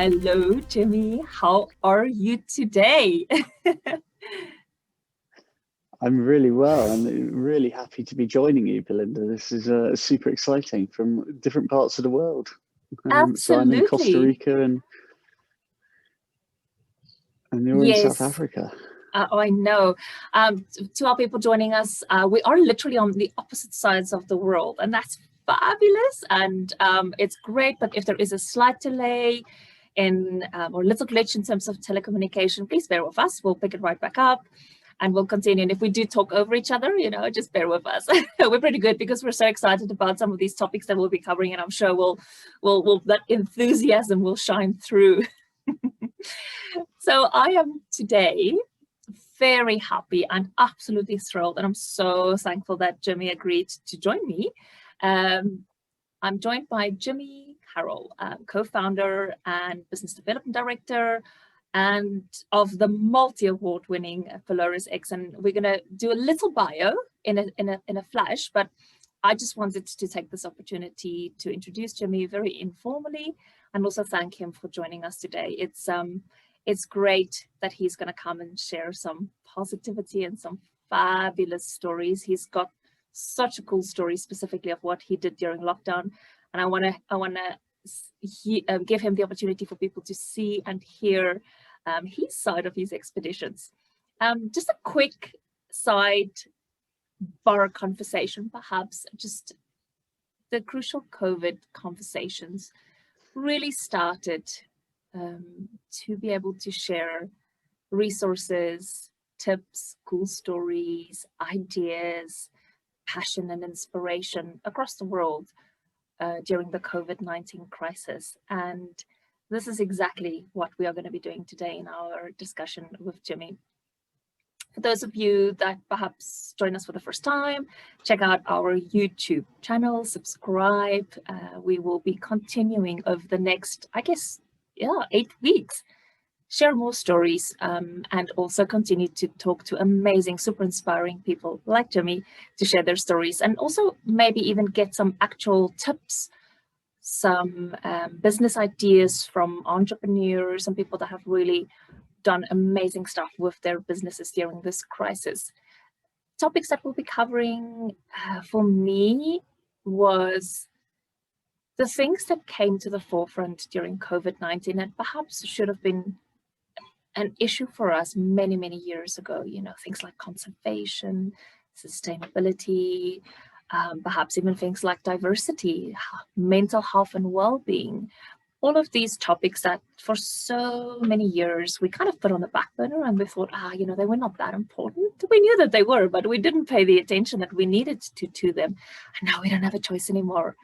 Hello, Jimmy. How are you today? I'm really well. I'm really happy to be joining you, Belinda. This is super exciting from different parts of the world. So I'm in Costa Absolutely. Rica and you're in South Yes. Africa. I know. To our people joining us, we are literally on the opposite sides of the world, and that's fabulous. And it's great. But if there is a slight delay in or little glitch in terms of telecommunication, please bear with us. We'll pick it right back up. And we'll continue. And if we do talk over each other, just bear with us. We're pretty good because we're so excited about some of these topics that we'll be covering, and I'm sure that enthusiasm will shine through. So I am today very happy and absolutely thrilled, and I'm so thankful that Jimmy agreed to join me. I'm joined by Jimmy Carrol, co-founder and business development director and of the multi-award winning PELORUS X, and we're going to do a little bio in a flash, but I just wanted to take this opportunity to introduce Jimmy very informally and also thank him for joining us today. It's great that he's going to come and share some positivity and some fabulous stories. He's got such a cool story specifically of what he did during lockdown, and I want to give him the opportunity for people to see and hear his side of his expeditions. Just a quick side bar conversation, perhaps. Just the crucial COVID conversations really started to be able to share resources, tips, cool stories, ideas, passion and inspiration across the world during the COVID-19 crisis. And this is exactly what we are going to be doing today in our discussion with Jimmy. For those of you that perhaps join us for the first time, check out our YouTube channel, subscribe. We will be continuing over the next, 8 weeks. Share more stories and also continue to talk to amazing, super inspiring people like Jimmy to share their stories, and also maybe even get some actual tips, some business ideas from entrepreneurs and people that have really done amazing stuff with their businesses during this crisis. Topics that we'll be covering for me was the things that came to the forefront during COVID-19 and perhaps should have been an issue for us many, many years ago, things like conservation, sustainability, perhaps even things like diversity, mental health and well-being. All of these topics that for so many years we kind of put on the back burner, and we thought, they were not that important. We knew that they were, but we didn't pay the attention that we needed to them. And now we don't have a choice anymore.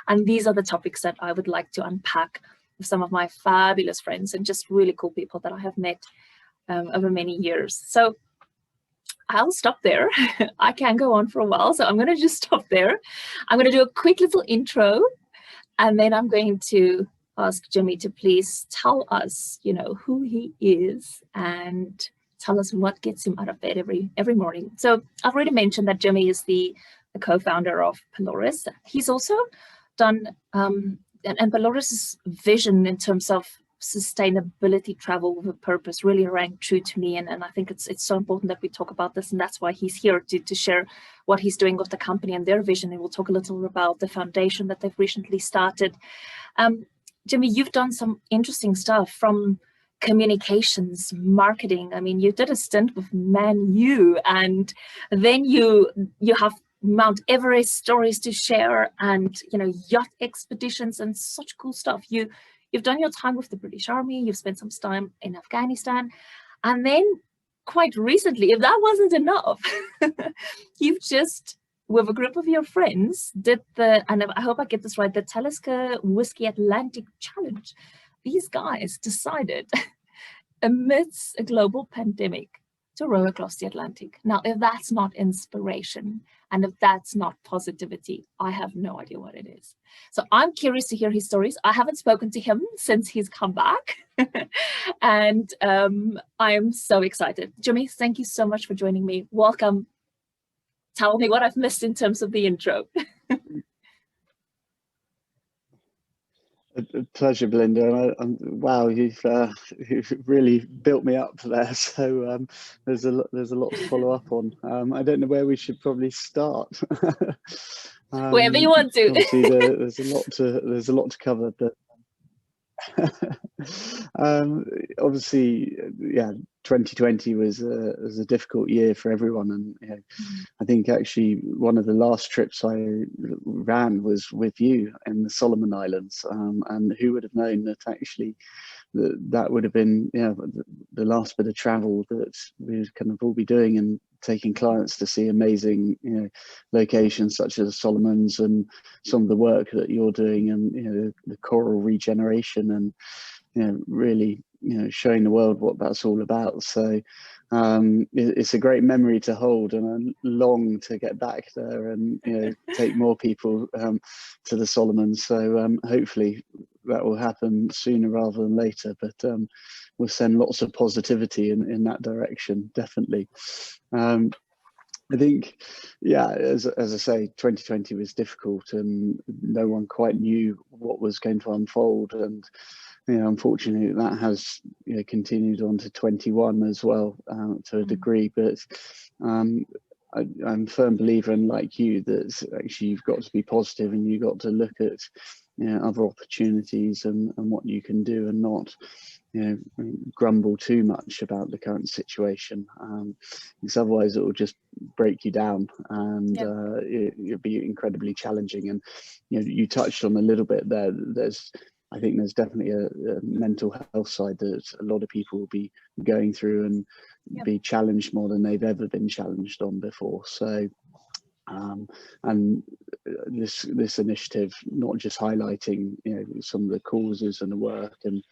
And these are the topics that I would like to unpack with some of my fabulous friends and just really cool people that I have met over many years. So I'll stop there. I can go on for a while, so I'm going to just stop there. I'm going to do a quick little intro, and then I'm going to ask Jimmy to please tell us, who he is and tell us what gets him out of bed every morning. So I've already mentioned that Jimmy is the co-founder of PELORUS. He's also done, and PELORUS's vision in terms of sustainability travel with a purpose really rang true to me, and I think it's so important that we talk about this, and that's why he's here to share what he's doing with the company and their vision. And we'll talk a little about the foundation that they've recently started. Jimmy, you've done some interesting stuff from communications, marketing. I mean, you did a stint with Man U, and then you have Mount Everest stories to share, and yacht expeditions and such cool stuff. You've done your time with the British Army. You've spent some time in Afghanistan, and then quite recently, if that wasn't enough, you've just, with a group of your friends, did and I hope I get this right, the Talisker Whisky Atlantic challenge. These guys decided amidst a global pandemic to row across the Atlantic. Now, if that's not inspiration and if that's not positivity, I have no idea what it is. So I'm curious to hear his stories. I haven't spoken to him since he's come back. And I am so excited. Jimmy, thank you so much for joining me. Welcome. Tell me what I've missed in terms of the intro. A pleasure, Belinda. Wow, you've really built me up there. So there's a lot to follow up on. I don't know where we should probably start. Wherever you want to. Obviously, there's a lot to cover, but obviously, yeah, 2020 was a difficult year for everyone, and you know, I think actually one of the last trips I ran was with you in the Solomon Islands, and who would have known that actually that would have been, yeah, the last bit of travel that we would kind of all be doing, and taking clients to see amazing, you know, locations such as the Solomons, and some of the work that you're doing, and you know, the coral regeneration, and you know, really, you know, showing the world what that's all about. So it's a great memory to hold, and I long to get back there and, you know, take more people to the Solomons. So hopefully that will happen sooner rather than later, but we'll send lots of positivity in that direction, definitely. I think, yeah, as I say, 2020 was difficult, and no one quite knew what was going to unfold. And you know, unfortunately, that has, you know, continued on to 21 as well, to a degree. But I'm a firm believer, and like you, that actually you've got to be positive, and you've got to look at, you know, other opportunities, and what you can do, and not, you know, grumble too much about the current situation, because otherwise it will just break you down, and it'll be incredibly challenging. And you know, you touched on a little bit there. I think there's definitely a mental health side that a lot of people will be going through, and be challenged more than they've ever been challenged on before. So and this initiative, not just highlighting, you know, some of the causes and the work, and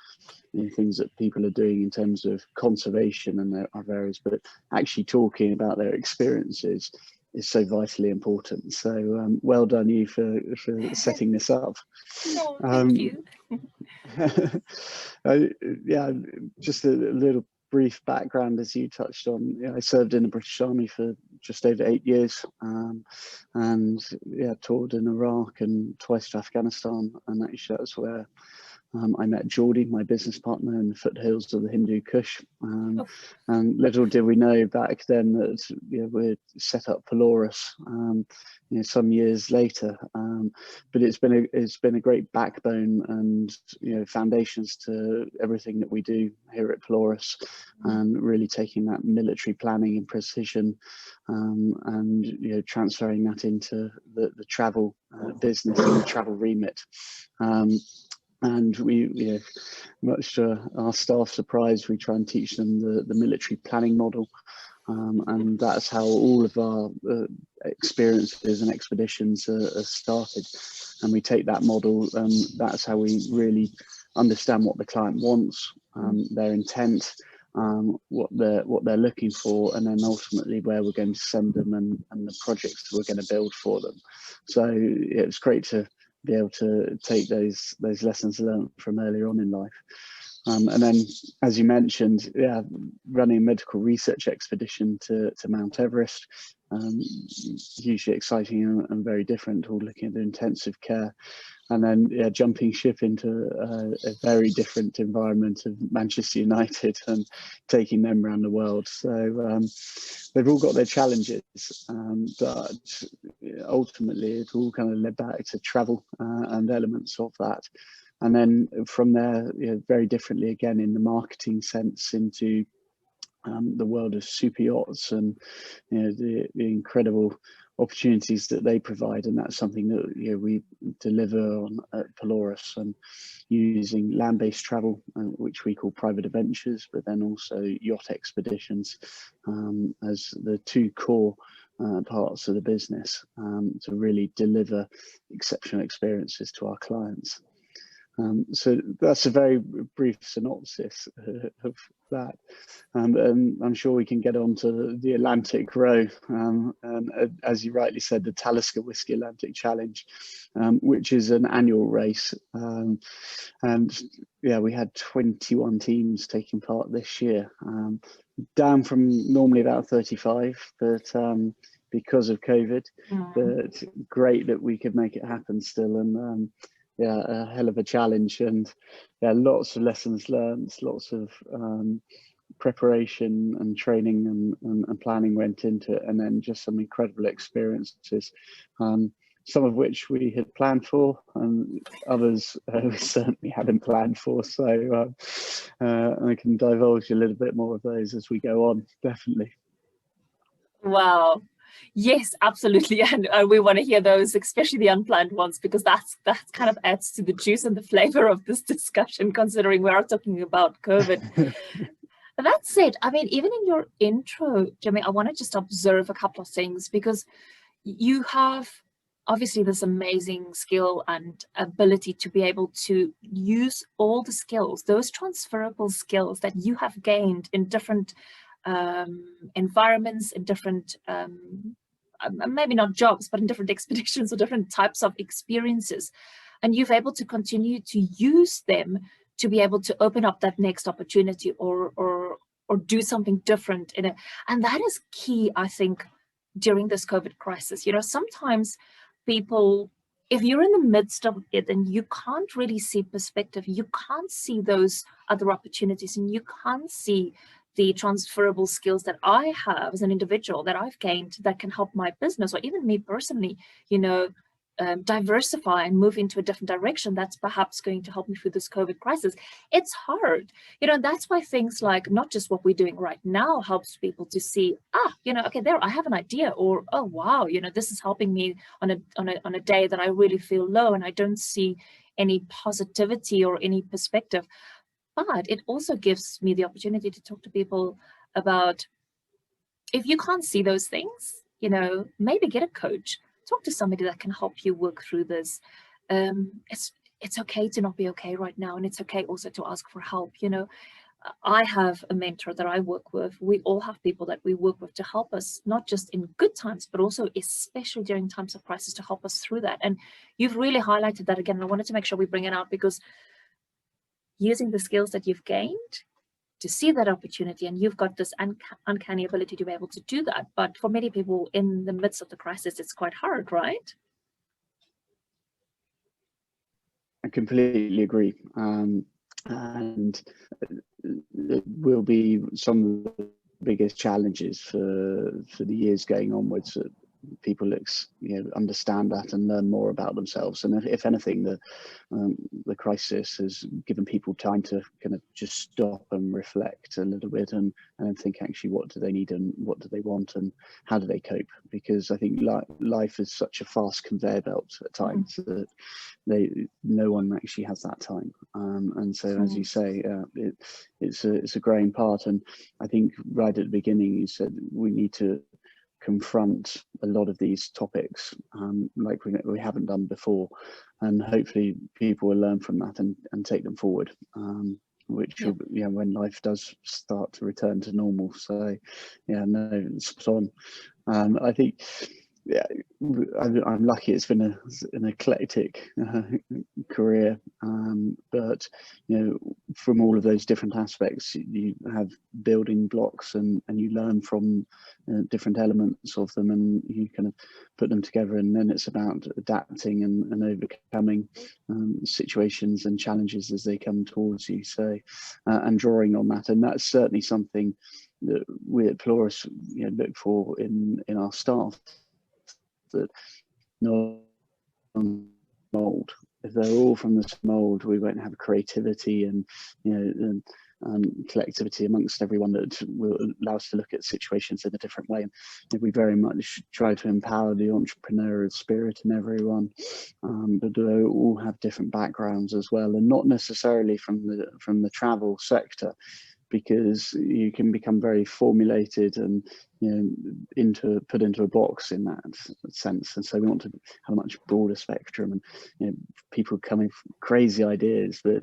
you know, things that people are doing in terms of conservation and their other areas, but actually talking about their experiences is so vitally important. So well done you for setting this up. Oh, thank you. Yeah, just a little brief background, as you touched on. You know, I served in the British Army for just over 8 years, and yeah, toured in Iraq and twice to Afghanistan, and actually that's where I met Geordie, my business partner, in the foothills of the Hindu Kush. And little did we know back then that, you know, we'd set up PELORUS, you know, some years later. But it's been a great backbone, and you know, foundations to everything that we do here at PELORUS, and really taking that military planning and precision, and you know, transferring that into the travel business and the travel remit. And we, you know, much to our staff's surprise, we try and teach them the military planning model, and that's how all of our experiences and expeditions are started. And we take that model, and that's how we really understand what the client wants, their intent, what they're looking for, and then ultimately where we're going to send them, and the projects we're going to build for them. So yeah, it's great to be able to take those lessons learned from earlier on in life. And then, as you mentioned, yeah, running a medical research expedition to Mount Everest, hugely exciting and very different, all looking at the intensive care. And then, yeah, jumping ship into a very different environment of Manchester United, and taking them around the world. So they've all got their challenges, but ultimately it all kind of led back to travel and elements of that. And then from there, you know, very differently again in the marketing sense, into the world of super yachts, and you know, the incredible opportunities that they provide. And that's something that, you know, we deliver on at PELORUS, and using land-based travel, which we call private adventures, but then also yacht expeditions as the two core parts of the business, to really deliver exceptional experiences to our clients. So that's a very brief synopsis of that. And I'm sure we can get on to the Atlantic row. And as you rightly said, the Talisker Whisky Atlantic Challenge, which is an annual race. And yeah, we had 21 teams taking part this year, down from normally about 35, but because of COVID, but great that we could make it happen still. And a hell of a challenge, and lots of lessons learned, lots of preparation and training and planning went into it, and then just some incredible experiences, some of which we had planned for, and others we certainly hadn't planned for. So I can divulge a little bit more of those as we go on, definitely. Wow. Yes, absolutely. And we want to hear those, especially the unplanned ones, because that kind of adds to the juice and the flavor of this discussion, considering we are talking about COVID. That said, I mean, even in your intro, Jimmy, I want to just observe a couple of things, because you have obviously this amazing skill and ability to be able to use all the skills, those transferable skills that you have gained in different environments, in different, maybe not jobs, but in different expeditions or different types of experiences. And you've able to continue to use them to be able to open up that next opportunity or do something different in it. And that is key, I think, during this COVID crisis. You know, sometimes people, if you're in the midst of it and you can't really see perspective, you can't see those other opportunities, and you can't see the transferable skills that I have as an individual that I've gained that can help my business, or even me personally, you know, diversify and move into a different direction that's perhaps going to help me through this COVID crisis. It's hard, you know. That's why things like not just what we're doing right now helps people to see, you know, okay, there I have an idea, or oh wow, you know, this is helping me on a day that I really feel low and I don't see any positivity or any perspective. But it also gives me the opportunity to talk to people about, if you can't see those things, you know, maybe get a coach. Talk to somebody that can help you work through this. It's okay to not be okay right now, and it's okay also to ask for help. You know, I have a mentor that I work with. We all have people that we work with to help us, not just in good times, but also especially during times of crisis, to help us through that. And you've really highlighted that again. And I wanted to make sure we bring it out, because using the skills that you've gained to see that opportunity, and you've got this uncanny ability to be able to do that. But for many people in the midst of the crisis, it's quite hard, right? I completely agree. And it will be some of the biggest challenges for the years going onwards. People understand that and learn more about themselves, and if anything, the crisis has given people time to kind of just stop and reflect a little bit and think, actually, what do they need and what do they want and how do they cope? Because I think life is such a fast conveyor belt at times that no one actually has that time, and so as you say, it's a growing part. And I think right at the beginning you said we need to confront a lot of these topics like we haven't done before, and hopefully people will learn from that and take them forward, which will, when life does start to return to normal. So no, it's on. I think I'm lucky. It's been an eclectic career, but from all of those different aspects, you have building blocks, and you learn from different elements of them, and you kind of put them together, and then it's about adapting and overcoming situations and challenges as they come towards you. So and drawing on that, and that's certainly something that we at PELORUS look for in our staff, that no mold. If they're all from this mold, we won't have creativity and collectivity amongst everyone that will allow us to look at situations in a different way. And we very much try to empower the entrepreneurial spirit in everyone, but they all have different backgrounds as well, and not necessarily from the travel sector, because you can become very formulated and put into a box in that sense. And so we want to have a much broader spectrum, and people coming with crazy ideas, but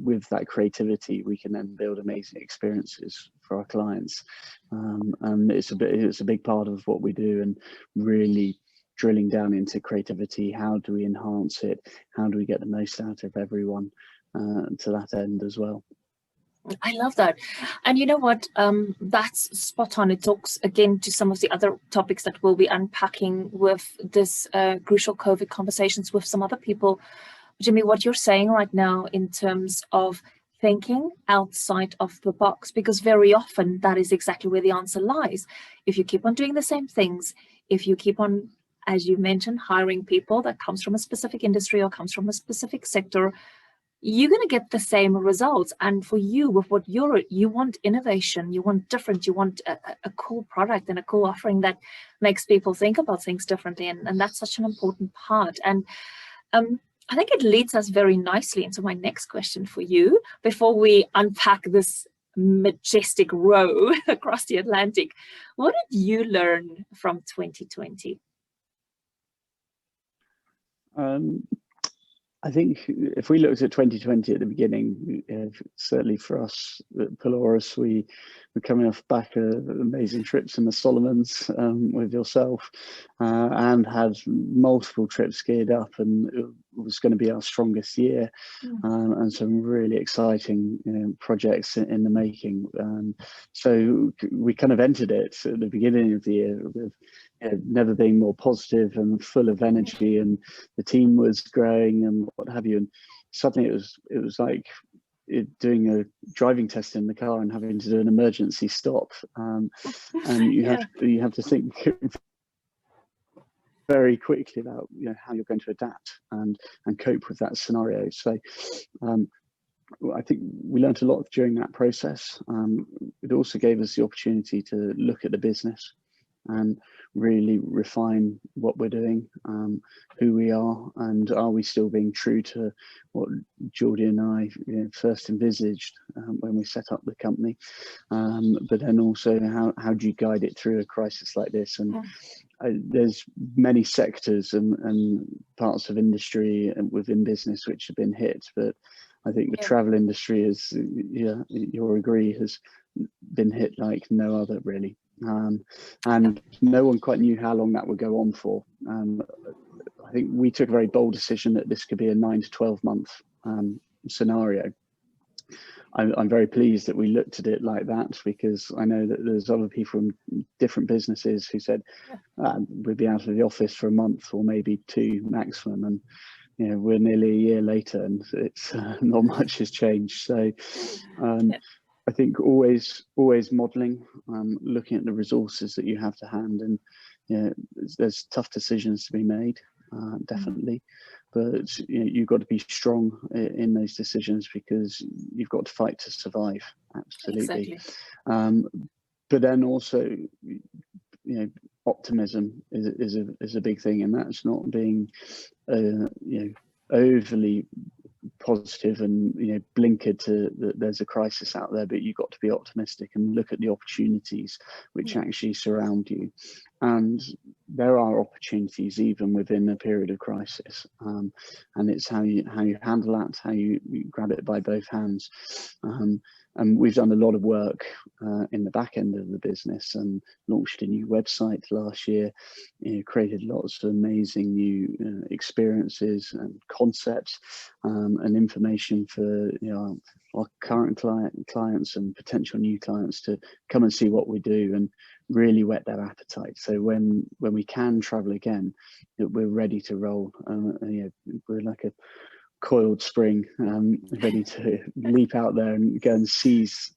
with that creativity we can then build amazing experiences for our clients. And it's a big part of what we do, and really drilling down into creativity. How do we enhance it? How do we get the most out of everyone to that end as well? I love that. And you know what, that's spot on. It talks again to some of the other topics that we'll be unpacking with this crucial COVID conversations with some other people. Jimmy, what you're saying right now in terms of thinking outside of the box, because very often that is exactly where the answer lies. If you keep on doing the same things, if you keep on, as you mentioned, hiring people that comes from a specific industry or comes from a specific sector, you're going to get the same results. And for you, with what you want innovation, you want different, you want a cool product and a cool offering that makes people think about things differently. And that's such an important part. And I think it leads us very nicely into my next question for you before we unpack this majestic row across the Atlantic. What did you learn from 2020? I think if we looked at 2020 at the beginning, certainly for us at PELORUS, we were coming off back of amazing trips in the Solomons with yourself, and had multiple trips geared up, and it was going to be our strongest year, and some really exciting projects in the making. So we kind of entered it at the beginning of the year with never being more positive and full of energy, and the team was growing and what have you. And suddenly it was like doing a driving test in the car and having to do an emergency stop. And you have to think very quickly about how you're going to adapt and cope with that scenario. So I think we learned a lot during that process. It also gave us the opportunity to look at the business and really refine what we're doing, who we are, and are we still being true to what Geordie and I first envisaged when we set up the company. But then also how do you guide it through a crisis like this? And there's many sectors and parts of industry and within business which have been hit, but I think the travel industry is, you'll agree, has been hit like no other really. And no one quite knew how long that would go on for. I think we took a very bold decision that this could be a 9 to 12 month scenario. I'm very pleased that we looked at it like that, because I know that there's other people from different businesses who said we'd be out of the office for a month or maybe 2 maximum, and we're nearly a year later and it's not much has changed. So I think always modeling, looking at the resources that you have to hand, and there's tough decisions to be made, definitely, but you've got to be strong in those decisions because you've got to fight to survive. Absolutely. Exactly. But then also, optimism is a big thing, and that's not being overly positive and blinkered to that there's a crisis out there, but you've got to be optimistic and look at the opportunities which actually surround you. And there are opportunities even within a period of crisis, and it's how you handle that, how you grab it by both hands. And we've done a lot of work in the back end of the business and launched a new website last year, created lots of amazing new experiences and concepts and information for our current clients and potential new clients to come and see what we do and really whet their appetite. So when we can travel again, we're ready to roll. We're like a coiled spring, ready to leap out there and go and seize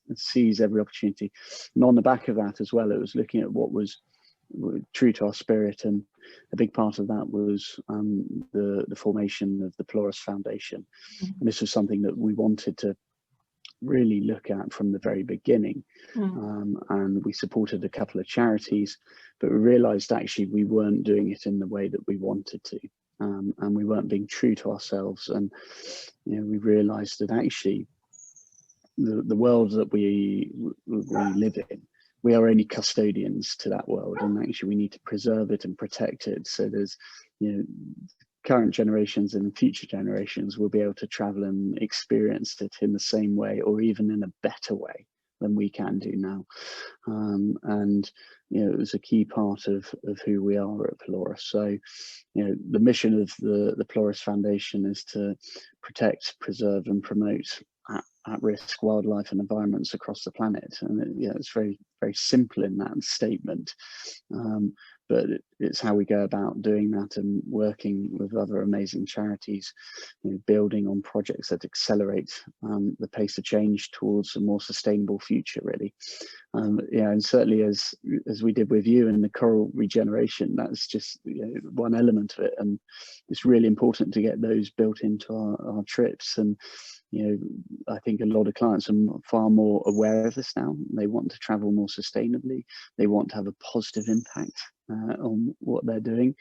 every opportunity. And on the back of that as well, it was looking at what was true to our spirit, and a big part of that was the formation of the PELORUS Foundation. And this was something that we wanted to really look at from the very beginning, and we supported a couple of charities, but we realized actually we weren't doing it in the way that we wanted to. And we weren't being true to ourselves, and we realized that actually the world that we live in, we are only custodians to that world, and actually we need to preserve it and protect it. So there's current generations and future generations will be able to travel and experience it in the same way, or even in a better way than we can do now. And it was a key part of who we are at PELORUS. So the mission of the PELORUS Foundation is to protect, preserve and promote at-risk wildlife and environments across the planet. And it's very, very simple in that statement, but it's how we go about doing that and working with other amazing charities, building on projects that accelerate the pace of change towards a more sustainable future, really. And certainly as we did with you and the coral regeneration, that's just one element of it, and it's really important to get those built into our trips. And I think a lot of clients are far more aware of this now. They want to travel more sustainably. They want to have a positive impact on what they're doing,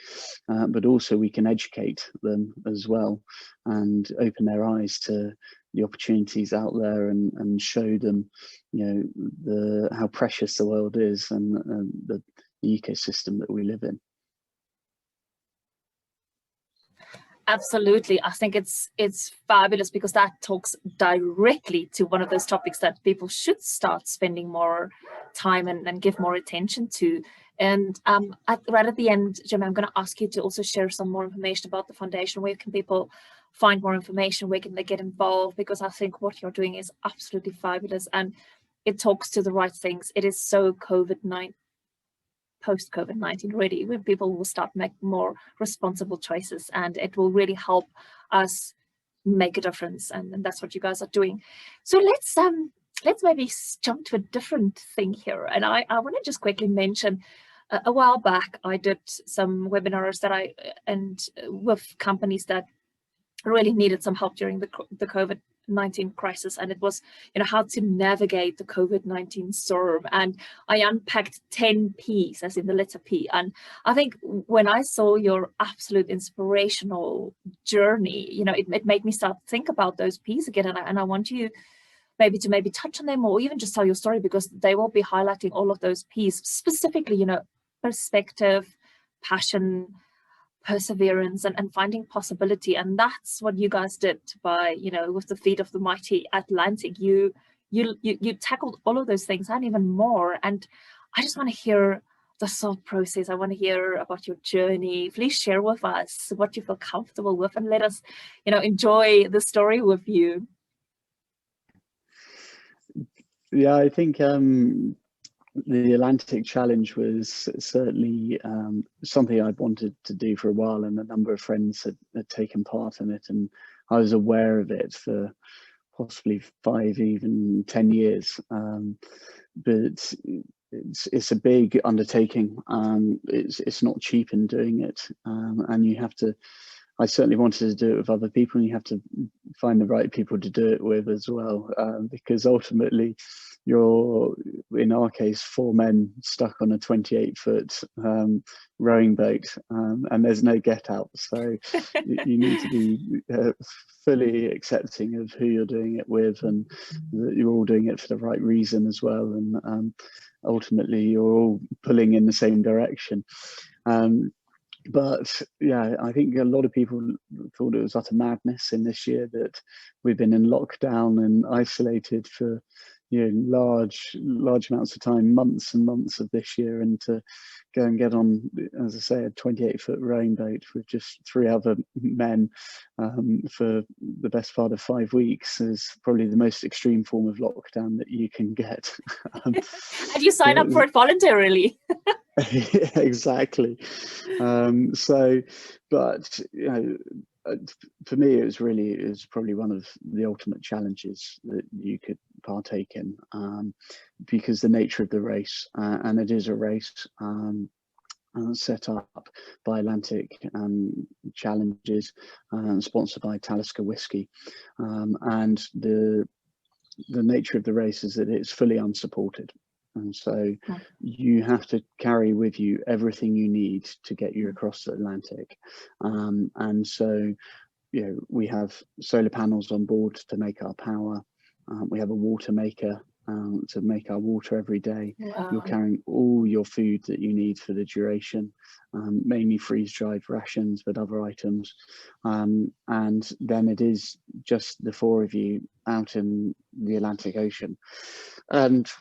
but also we can educate them as well and open their eyes to the opportunities out there, and show them how precious the world is, and the ecosystem that we live in. Absolutely. I think it's fabulous, because that talks directly to one of those topics that people should start spending more time and give more attention to. And right at the end, Jim, I'm going to ask you to also share some more information about the foundation. Where can people find more information? Where can they get involved? Because I think what you're doing is absolutely fabulous, and it talks to the right things. It is so post-COVID-19 ready, where people will start making more responsible choices, and it will really help us make a difference. And that's what you guys are doing. So let's maybe jump to a different thing here. And I want to just quickly mention, a while back I did some webinars with companies that really needed some help during the COVID-19 crisis, and it was how to navigate the COVID-19 storm. And I unpacked 10 P's, as in the letter P. And I think when I saw your absolute inspirational journey, it made me start to think about those P's again. And I want you maybe to touch on them, or even just tell your story, because they will be highlighting all of those P's specifically, perspective, passion, perseverance, and finding possibility. And that's what you guys did by with the feet of the mighty Atlantic. You tackled all of those things and even more. And I just want to hear the thought process. I want to hear about your journey. Please share with us what you feel comfortable with, and let us enjoy the story with you. Yeah, I think the Atlantic Challenge was certainly something I'd wanted to do for a while, and a number of friends had taken part in it, and I was aware of it for possibly 5, even 10 years. But it's a big undertaking. It's not cheap in doing it, and you have to. I certainly wanted to do it with other people, and you have to find the right people to do it with as well, because ultimately you're, in our case, 4 men stuck on a 28-foot rowing boat, and there's no get out. So you need to be fully accepting of who you're doing it with, and that you're all doing it for the right reason as well. And ultimately you're all pulling in the same direction. But yeah, I think a lot of people thought it was utter madness in this year that we've been in lockdown and isolated for large amounts of time, months and months of this year, and to go and get on, as I say, a 28-foot rowing boat with just 3 other men for the best part of 5 weeks is probably the most extreme form of lockdown that you can get. And you sign up for it voluntarily. Yeah, exactly. But for me, it was probably one of the ultimate challenges that you could partake in, because the nature of the race, and it is a race set up by Atlantic Challenges, sponsored by Talisker Whisky, and the nature of the race is that it's fully unsupported. And so you have to carry with you everything you need to get you across the Atlantic. And so, we have solar panels on board to make our power. We have a water maker to make our water every day. Wow. You're carrying all your food that you need for the duration, mainly freeze-dried rations, but other items. And then it is just the 4 of you out in the Atlantic Ocean. And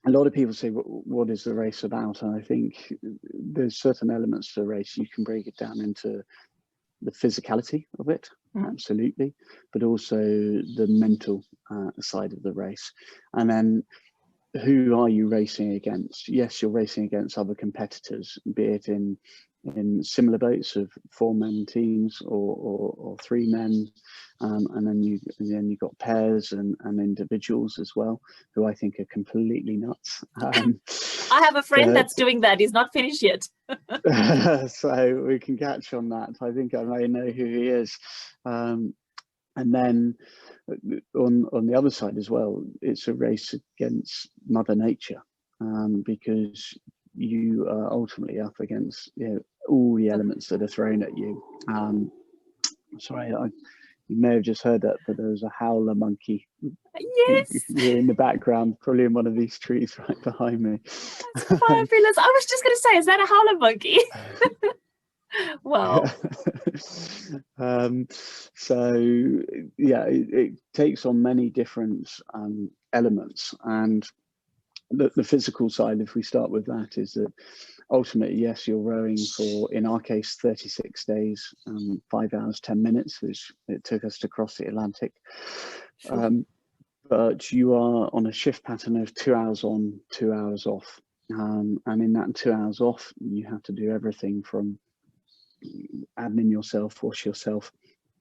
a lot of people say, what is the race about? And I think there's certain elements to the race. You can break it down into the physicality of it, absolutely, but also the mental side of the race. And then who are you racing against? Yes, you're racing against other competitors, be it in similar boats of 4-man teams or 3 men, and then you've got pairs and individuals as well, who I think are completely nuts. I have a friend that's doing that. He's not finished yet. So we can catch on that. I think I may know who he is. And then on the other side as well, it's a race against Mother Nature, because you are ultimately up against all the elements that are thrown at you. Sorry, you may have just heard that, but there was a howler monkey. Yes. In the background, probably in one of these trees right behind me. That's fabulous. I was just going to say, is that a howler monkey? Wow. So yeah, it takes on many different elements, and the physical side, if we start with that, is that ultimately, yes, you're rowing for, in our case, 36 days, 5 hours 10 minutes, which it took us to cross the Atlantic. Sure. But you are on a shift pattern of 2 hours on, 2 hours off, and in that 2 hours off, you have to do everything from admin yourself, wash yourself,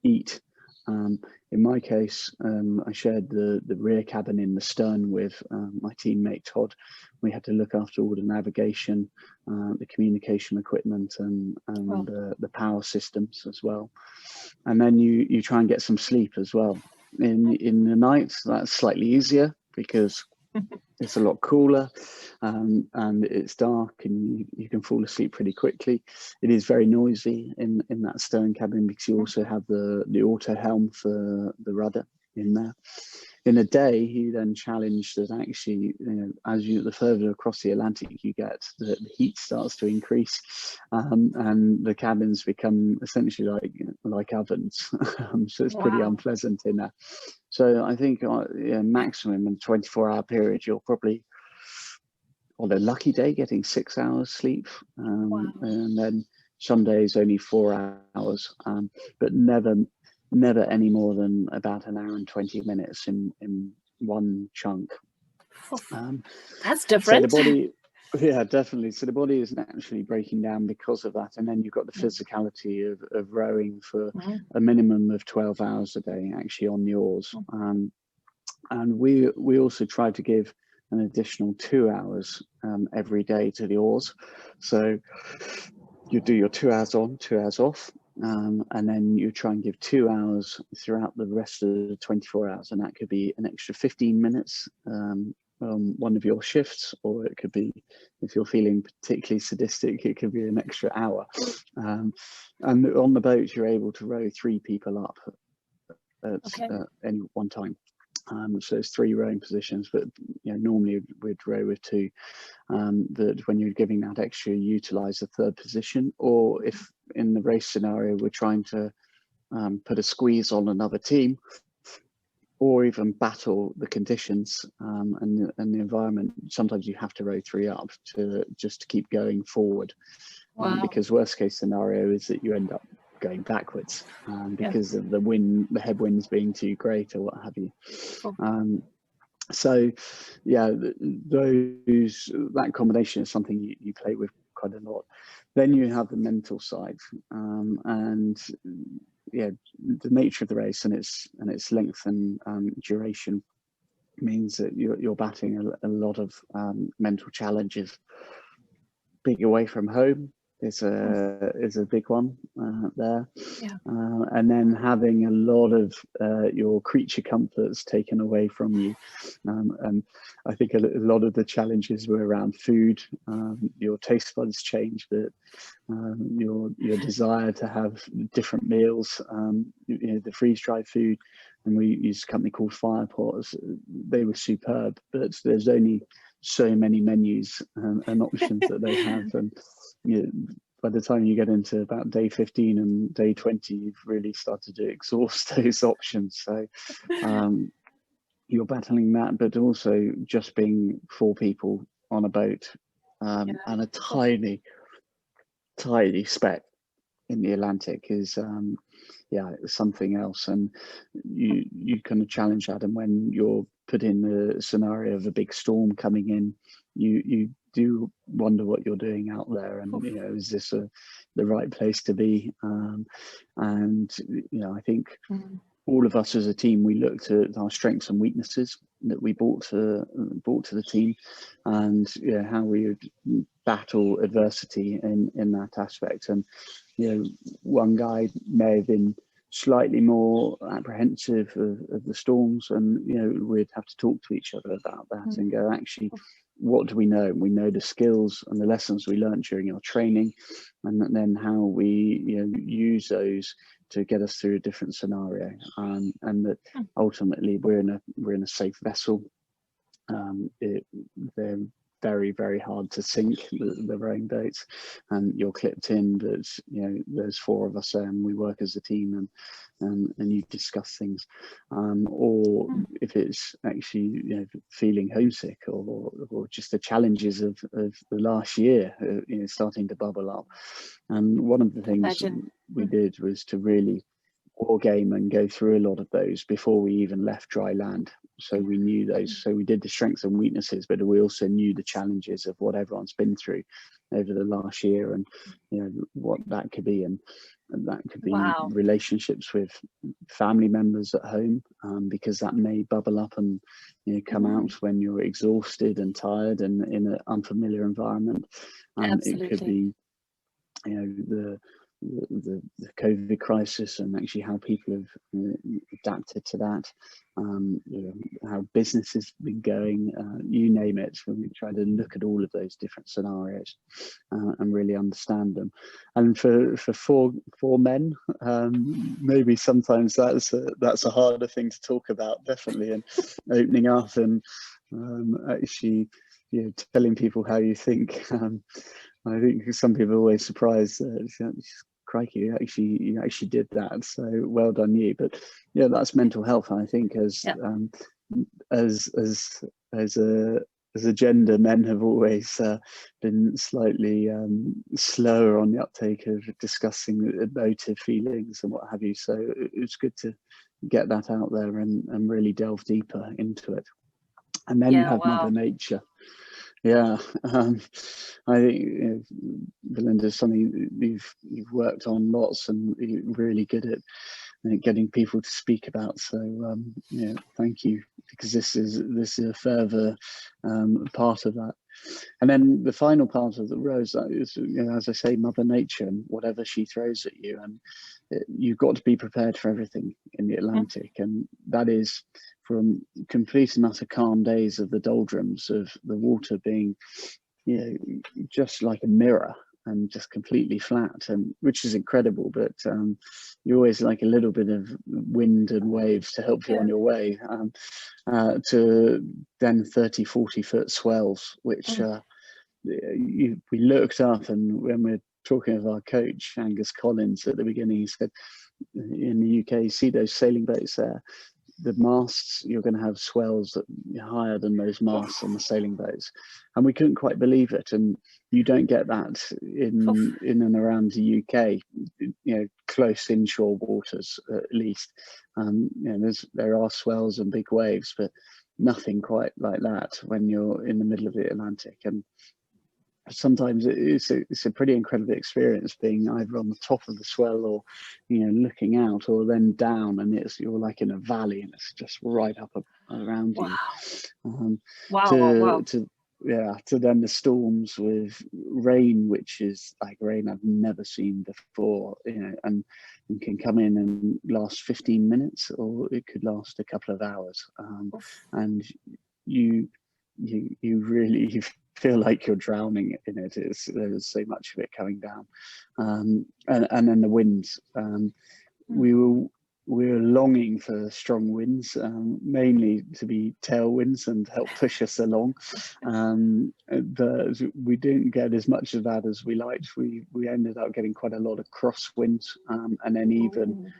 eat. In my case, I shared the rear cabin in the stern with my teammate Todd. We had to look after all the navigation, the communication equipment, and Wow. the power systems as well. And then you try and get some sleep as well. In the night, that's slightly easier because it's a lot cooler, and it's dark, and you can fall asleep pretty quickly. It is very noisy in that stern cabin because you also have the auto helm for the rudder in there. In a day, you then challenge that actually, as the further across the Atlantic you get, the heat starts to increase, and the cabins become essentially like ovens. So it's pretty unpleasant in there. So I think maximum in a 24-hour period, you're probably, on a lucky day, getting 6 hours sleep, and then some days only 4 hours, but never any more than about an hour and 20 minutes in one chunk. That's different. So the body, yeah, definitely. So the body is naturally breaking down because of that, and then you've got the physicality of rowing for a minimum of 12 hours a day, actually, on the oars. And we also try to give an additional 2 hours every day to the oars. So you do your 2 hours on, 2 hours off, and then you try and give 2 hours throughout the rest of the 24 hours, and that could be an extra 15 minutes on one of your shifts, or it could be, if you're feeling particularly sadistic, it could be an extra hour. And on the boat, you're able to row 3 people up at any one time. So it's 3 rowing positions, but normally we'd row with 2. That when you're giving that extra, you utilize the 3rd position, or if in the race scenario we're trying to put a squeeze on another team, or even battle the conditions and the environment, sometimes you have to row 3 up to keep going forward. Because worst case scenario is that you end up going backwards because of the wind, the headwinds being too great or what have you. So yeah, that combination is something you play with quite a lot. Then you have the mental side, and yeah, the nature of the race and its length and duration means that you're battling a lot of mental challenges. Being away from home is a big one there, and then having a lot of your creature comforts taken away from you, and I think a lot of the challenges were around food. Your taste buds change, but your desire to have different meals, the freeze-dried food, and we used a company called Firepots. They were superb, but there's only so many menus and options that they have, and by the time you get into about day 15 and day 20, you've really started to exhaust those options. So you're battling that, but also just being 4 people on a boat and a tiny speck in the Atlantic is yeah, something else. And you kind of challenge that. And when you're put in the scenario of a big storm coming in, you do wonder what you're doing out there, and you know, is this the right place to be? And you know, I think all of us as a team, we looked at our strengths and weaknesses that we brought to the team, and you know, how we would battle adversity in that aspect. And you know, one guy may have been slightly more apprehensive of the storms, and you know, we'd have to talk to each other about that and go, actually, what do we know? We know the skills and the lessons we learned during our training, and then how we, you know, use those to get us through a different scenario, and that ultimately we're in a safe vessel. They're very, very hard to sink, the rowing boats, and you're clipped in, but you know, there's 4 of us there and we work as a team, and you discuss things, or if it's actually, you know, feeling homesick, or just the challenges of the last year, you know, starting to bubble up. And one of the things we did was to really war game and go through a lot of those before we even left dry land. So we knew those. So we did the strengths and weaknesses, but we also knew the challenges of what everyone's been through over the last year, and you know, what that could be. And that could be relationships with family members at home, because that may bubble up and, you know, come out when you're exhausted and tired and in an unfamiliar environment. It could be, you know, the COVID crisis, and actually how people have adapted to that, you know, how business has been going, you name it. So we try to look at all of those different scenarios and really understand them. And for four men, maybe sometimes that's a harder thing to talk about, definitely, and opening up and actually, you know, telling people how you think. I think some people are always surprised that, crikey, you actually did that, so well done you. But yeah, that's mental health. I think as a gender, men have always been slightly slower on the uptake of discussing emotive feelings and what have you. So it's good to get that out there and really delve deeper into it. And then you have Mother Nature. Yeah, I think, you know, Belinda, is something you've worked on lots, and you're really good at getting people to speak about. So yeah, thank you, because this is a further part of that. And then the final part of the rose is, you know, as I say, Mother Nature and whatever she throws at you, and you've got to be prepared for everything in the Atlantic, and that is from complete and utter calm days of the doldrums of the water being, you know, just like a mirror and just completely flat, and which is incredible. But you always like a little bit of wind and waves to help you on your way, to then 30-40 foot swells, which we looked up, and when we're talking of our coach Angus Collins at the beginning, he said, in the UK, see those sailing boats there, the masts, you're going to have swells that are higher than those masts on the sailing boats. And we couldn't quite believe it. And you don't get that in and around the UK, you know, close inshore waters at least. You know, there are swells and big waves, but nothing quite like that when you're in the middle of the Atlantic. And sometimes it's a pretty incredible experience, being either on the top of the swell, or, you know, looking out, or then down, and you're like in a valley and it's just right up around you. To then the storms with rain, which is like rain I've never seen before, you know, and can come in and last 15 minutes, or it could last a couple of hours, and you really feel like you're drowning in it. There's so much of it coming down, and then the winds. We were longing for strong winds, mainly to be tailwinds and help push us along, but we didn't get as much of that as we liked. We ended up getting quite a lot of crosswinds, and then even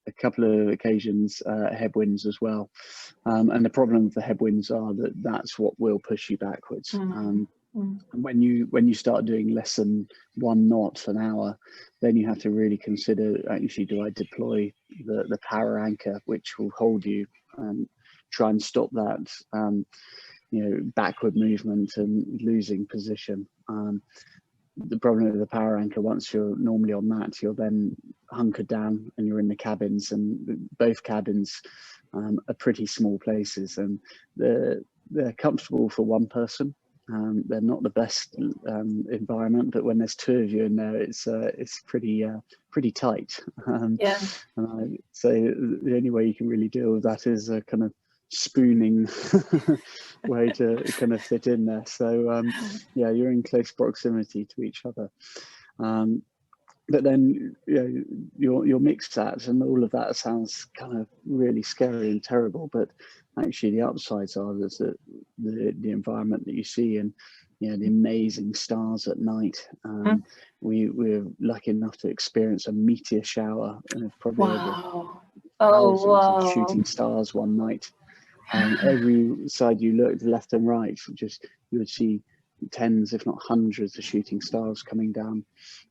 a couple of occasions headwinds as well, and the problem with the headwinds are that's what will push you backwards. Mm. And when you start doing less than 1 knot an hour, then you have to really consider, actually, do I deploy the power anchor, which will hold you, and try and stop that backward movement and losing position. The problem with the power anchor, once you're normally on that, you're then hunkered down and you're in the cabins, and both cabins are pretty small places, and they're comfortable for one person. They're not the best environment, but when there's 2 of you in there, it's pretty tight. Yeah. And I'd say the only way you can really deal with that is a kind of spooning way to kind of fit in there. So yeah, you're in close proximity to each other. But then you'll mix that, and all of that sounds kind of really scary and terrible, but actually the upsides are there's the environment that you see, and the amazing stars at night. We're lucky enough to experience a meteor shower, probably Wow. thousands Wow. of shooting stars one night. Every side you looked, left and right, you would see tens, if not hundreds, of shooting stars coming down.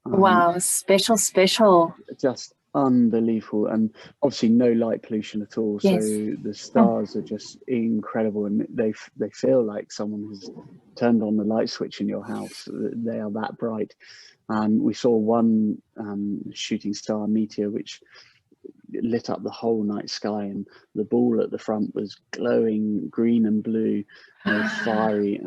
Wow, special. Just unbelievable, and obviously no light pollution at all. Yes. So the stars are just incredible, and they feel like someone has turned on the light switch in your house. They are that bright. We saw one shooting star meteor which lit up the whole night sky, and the ball at the front was glowing green and blue, fiery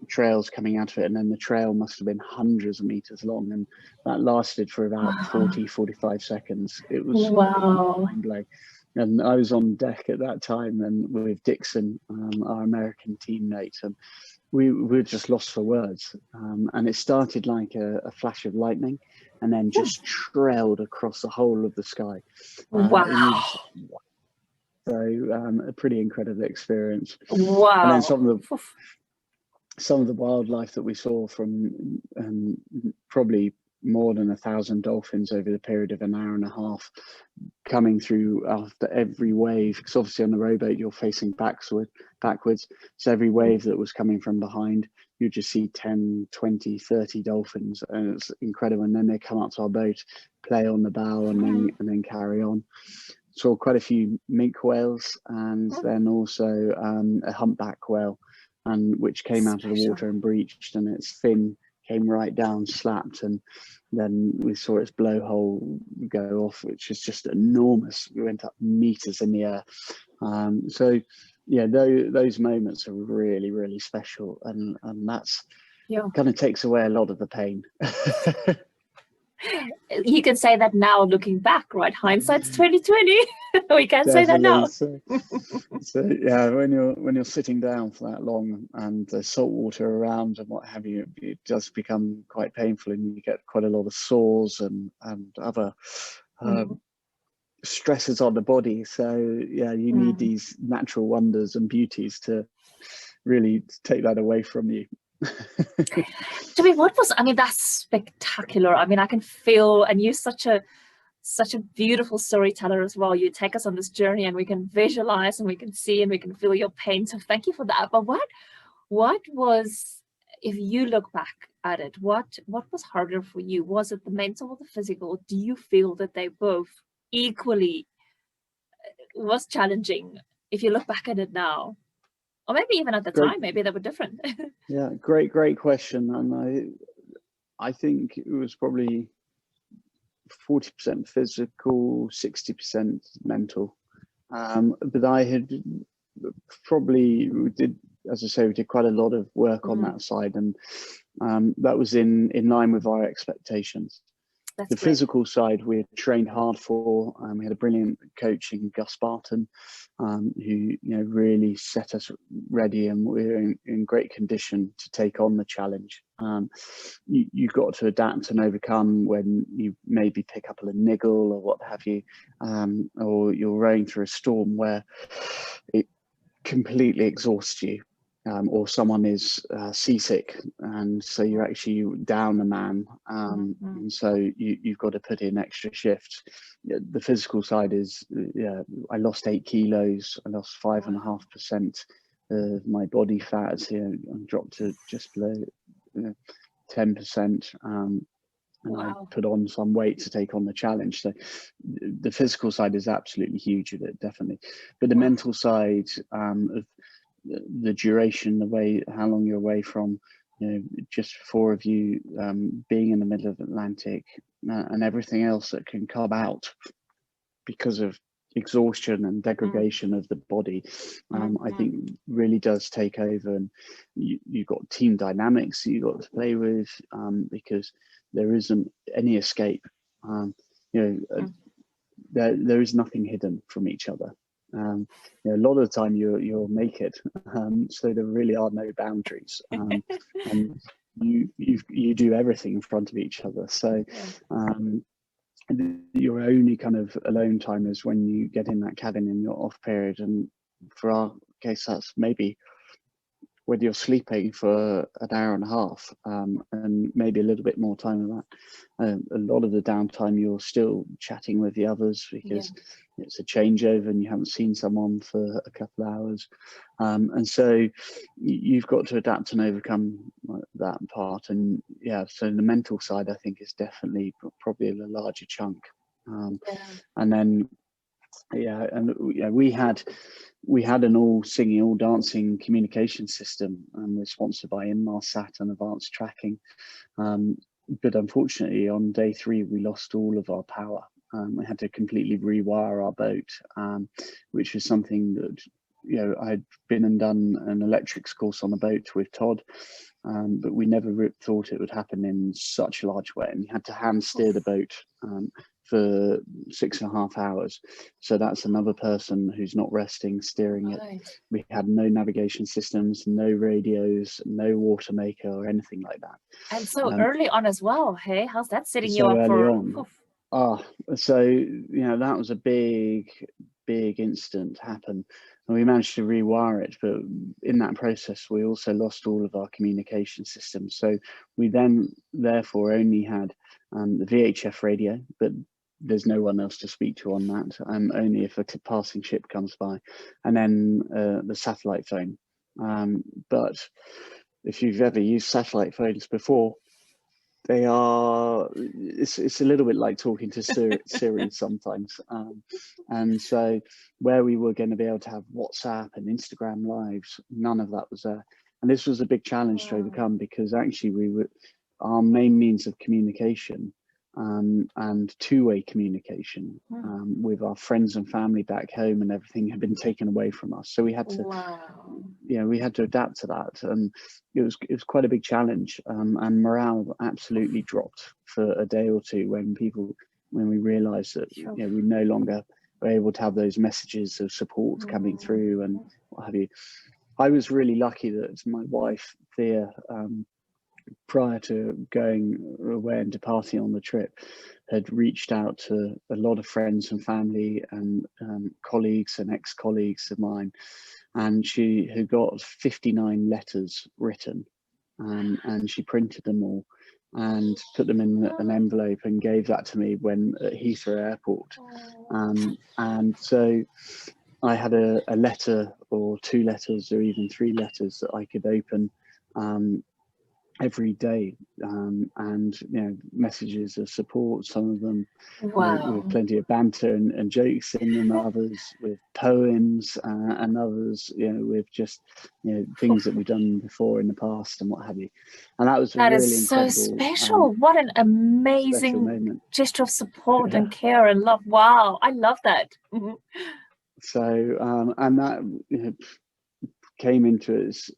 trails coming out of it, and then the trail must have been hundreds of meters long, and that lasted for about 40-45 seconds. It was mind-blowing. And I was on deck at that time, and with Dixon, our American teammate, and we were just lost for words. And it started like a flash of lightning, and then just trailed across the whole of the sky. Wow. So a pretty incredible experience. Wow. And then some of the wildlife that we saw from probably more than 1,000 dolphins over the period of an hour and a half, coming through after every wave, because obviously on the rowboat you're facing backwards, so every wave that was coming from behind, you just see 10, 20, 30 dolphins, and it's incredible. And then they come up to our boat, play on the bow, and then carry on. Saw quite a few minke whales, and then also a humpback whale, and which came out of the water and breached, and its fin came right down, slapped, and then we saw its blowhole go off, which is just enormous. We went up meters in the air. So yeah, those moments are really, really special, and that's kind of takes away a lot of the pain. You can say that now, looking back, right? Hindsight's 2020. We can say that now. So yeah, when you're sitting down for that long, and there's salt water around and what have you, it does become quite painful, and you get quite a lot of sores and other stresses on the body. So yeah, you need these natural wonders and beauties to really take that away from you. That's spectacular. I mean, I can feel, and you're such a beautiful storyteller as well. You take us on this journey, and we can visualize, and we can see, and we can feel your pain. So thank you for that. But what was, if you look back at it, what was harder for you? Was it the mental or the physical? Do you feel that they both equally was challenging if you look back at it now? Or maybe even at the time, maybe they were different. Yeah, great question. And I think it was probably 40% physical, 60% mental. But I had we did quite a lot of work on that side, and that was in line with our expectations. That's the great. Physical side we had trained hard for. We had a brilliant coach in Gus Barton, who really set us ready, and we're in great condition to take on the challenge. You've got to adapt and overcome when you maybe pick up a niggle or what have you, or you're rowing through a storm where it completely exhausts you. Or someone is seasick, and so you're actually down a man, and so you've got to put in extra shifts. The physical side is, I lost 8 kilos, I lost 5.5% my body fat, dropped to just below 10%. And I Wow. put on some weight to take on the challenge. So the physical side is absolutely huge of it, definitely. But the mental side of the duration, how long you're away from, just 4 of you being in the middle of the Atlantic, and everything else that can come out because of exhaustion and degradation of the body, I think really does take over. And you've got team dynamics that you've got to play with, because there isn't any escape. There is nothing hidden from each other. A lot of the time you're naked, so there really are no boundaries, and you do everything in front of each other. So your only kind of alone time is when you get in that cabin in your off period. And for our case, that's maybe when you're sleeping for an hour and a half, and maybe a little bit more time of that. A lot of the downtime you're still chatting with the others, because it's a changeover and you haven't seen someone for a couple of hours, and so you've got to adapt and overcome that part. And so the mental side, I think, is definitely probably a larger chunk. And then we had an all singing, all dancing communication system, and we're sponsored by Inmarsat and Advanced Tracking. But unfortunately, on day 3, we lost all of our power. We had to completely rewire our boat, which was something that I'd been and done an electrics course on a boat with Todd, but we never thought it would happen in such a large way. And you had to hand steer the boat for 6.5 hours. So that's another person who's not resting, steering it. We had no navigation systems, no radios, no water maker or anything like that. And so early on as well, hey? How's that setting you So up early for? on. So that was a big incident happen, and we managed to rewire it. But in that process, we also lost all of our communication systems. So we then therefore only had the VHF radio, but there's no one else to speak to on that, only if a passing ship comes by, and then the satellite phone. But if you've ever used satellite phones before, it's a little bit like talking to Siri sometimes. And so where we were going to be able to have WhatsApp and Instagram lives, none of that was there. And this was a big challenge to overcome, because actually our main means of communication and two-way communication with our friends and family back home and everything had been taken away from us. So we had to, we had to adapt to that, and it was quite a big challenge. And morale absolutely dropped for a day or two when we realised that we no longer were able to have those messages of support coming through and what have you. I was really lucky that my wife Thea, prior to going away and departing on the trip, had reached out to a lot of friends and family and colleagues and ex-colleagues of mine, and she had got 59 letters written, and she printed them all and put them in an envelope and gave that to me when at Heathrow Airport. And so I had a letter or 2 letters or even 3 letters that I could open every day, and messages of support, some of them with plenty of banter and jokes in them, others with poems, and others with just things that we've done before in the past and what have you. And that was that really is so incredible, special. What an amazing gesture of support and care and love. Wow, I love that. So and that came into us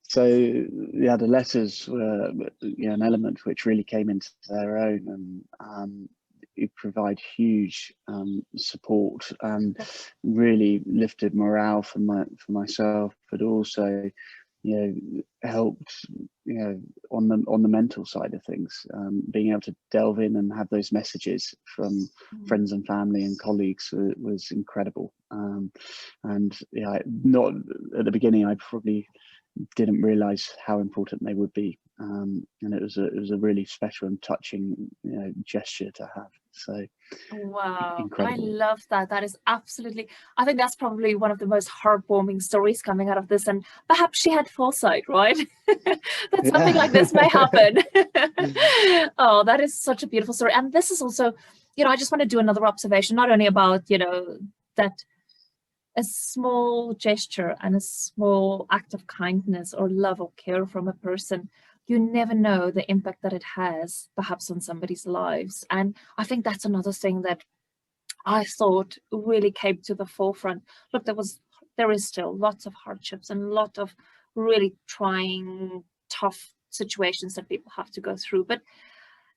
So the letters were an element which really came into their own, and it provide huge support and really lifted morale for myself, but also helped on the mental side of things, being able to delve in and have those messages from friends and family and colleagues was incredible. And not at the beginning, I probably didn't realize how important they would be. And it was a really special and touching, gesture to have. So wow, incredible. I love that. That is absolutely, I think that's probably one of the most heartwarming stories coming out of this. And perhaps she had foresight, right? That something like this may happen. Oh, that is such a beautiful story. And this is also, I just want to do another observation, not only about, that a small gesture and a small act of kindness or love or care from a person, you never know the impact that it has perhaps on somebody's lives. And I think that's another thing that I thought really came to the forefront. Look, there is still lots of hardships and a lot of really trying, tough situations that people have to go through. But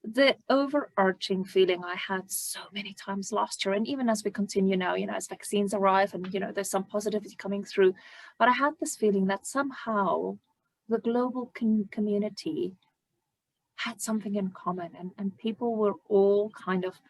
the overarching feeling I had so many times last year, and even as we continue now, as vaccines arrive and, there's some positivity coming through, but I had this feeling that somehow the global community had something in common, and people were all kind of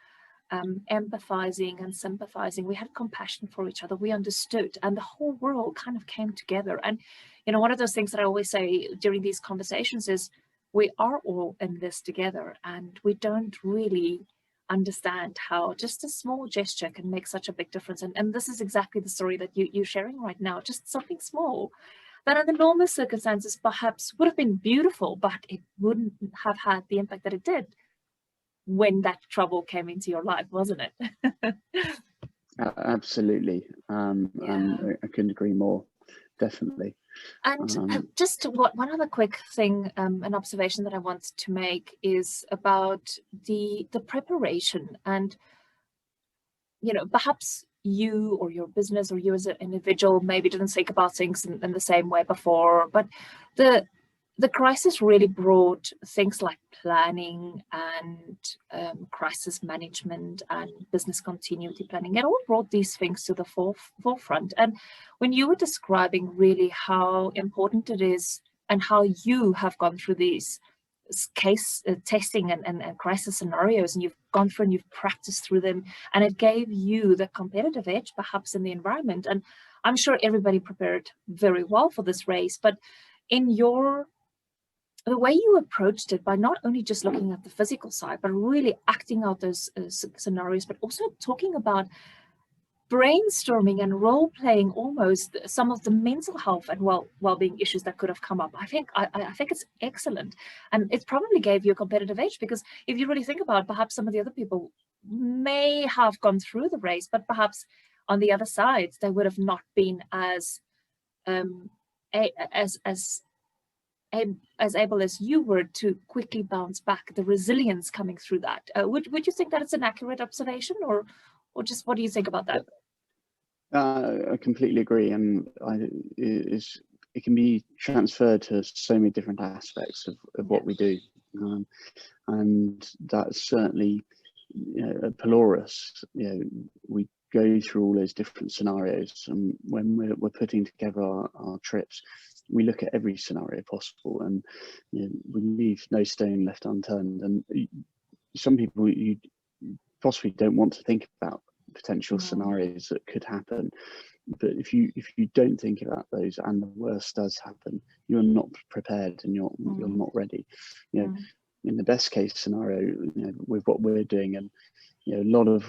empathizing and sympathizing. We had compassion for each other. We understood, and the whole world kind of came together. And, one of those things that I always say during these conversations is, we are all in this together, and we don't really understand how just a small gesture can make such a big difference. And this is exactly the story that you're sharing right now, just something small that in the normal circumstances perhaps would have been beautiful, but it wouldn't have had the impact that it did when that trouble came into your life, wasn't it? Absolutely. And I couldn't agree more, definitely. And just one other quick thing, an observation that I want to make is about the preparation. And, perhaps you or your business or you as an individual maybe didn't think about things in the same way before, but the crisis really brought things like planning and crisis management and business continuity planning. It all brought these things to the forefront. And when you were describing really how important it is and how you have gone through these case testing and crisis scenarios, and you've gone through and you've practiced through them, and it gave you the competitive edge perhaps in the environment. And I'm sure everybody prepared very well for this race, but in the way you approached it, by not only just looking at the physical side, but really acting out those scenarios, but also talking about brainstorming and role-playing almost some of the mental health and well-being issues that could have come up. I think it's excellent, and it probably gave you a competitive edge, because if you really think about it, perhaps some of the other people may have gone through the race, but perhaps on the other side they would have not been as able as you were to quickly bounce back, the resilience coming through that. Would you think that it's an accurate observation, or just what do you think about that? I completely agree, and it can be transferred to so many different aspects of what we do, and that's certainly, at PELORUS, we go through all those different scenarios, and when we're putting together our trips, we look at every scenario possible, and we leave no stone left unturned. And some people, you possibly don't want to think about potential scenarios that could happen, but if you don't think about those and the worst does happen, you're not prepared and you're not ready. In the best case scenario, with what we're doing, and a lot of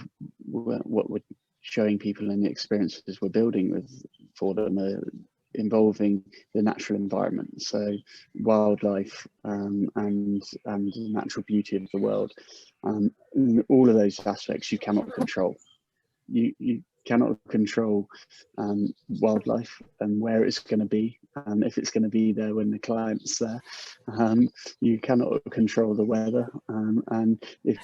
what we're showing people and the experiences we're building for them are involving the natural environment, so wildlife, and the natural beauty of the world. All of those aspects you cannot control. You cannot control wildlife and where it's going to be, and if it's going to be there when the client's there. You cannot control the weather, and if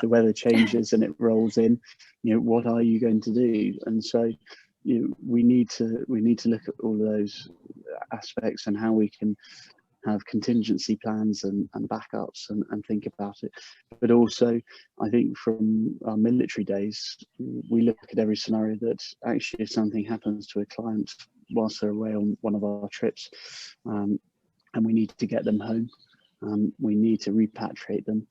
the weather changes and it rolls in, what are you going to do? And so we need to look at all of those aspects and how we can have contingency plans and backups and think about it. But also, I think from our military days, we look at every scenario that actually, if something happens to a client whilst they're away on one of our trips, and we need to get them home, we need to repatriate them,